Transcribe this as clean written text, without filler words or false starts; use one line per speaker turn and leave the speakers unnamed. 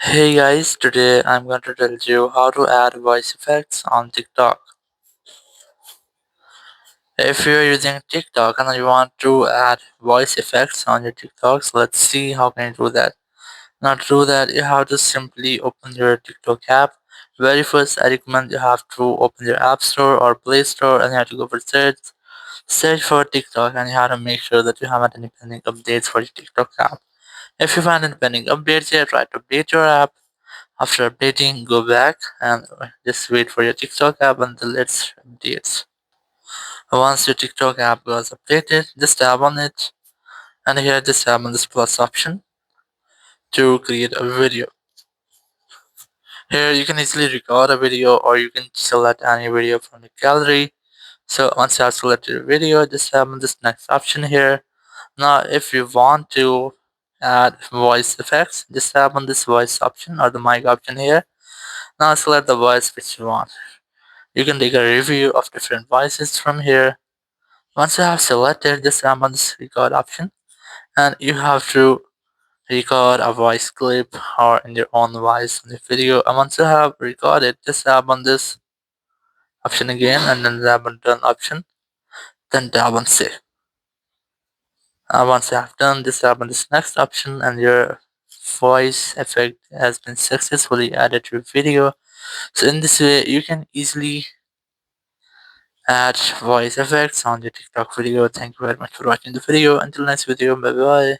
Hey guys, today I'm going to tell you how to add voice effects on TikTok. If you're using TikTok and you want to add voice effects on your TikToks, let's see how can you do that. Now to do that, you have to simply open your TikTok app. Very first, I recommend you have to open your App Store or Play Store and you have to go for search for TikTok, and you have to make sure that you haven't any pending updates for your TikTok app. If you find any pending updates here, try to update your app. After updating, go back and just wait for your TikTok app until it updates. Once your TikTok app was updated, just tap on it, and here just tap on this plus option to create a video. Here you can easily record a video or you can select any video from the gallery. So once you have selected a video, just tap on this next option here. Now if you want to add voice effects, just tap on this voice option or the mic option here. Now select the voice which you want. You can take a review of different voices from here. Once you have selected, just tap on this record option and you have to record a voice clip or in your own voice in the video. And once you have recorded, just tap on this option again and then tap on done option, then tap on save. Once you have done this, tap on this next option and your voice effect has been successfully added to your video. So in this way, you can easily add voice effects on your TikTok video. Thank you very much for watching the video. Until next video, bye bye.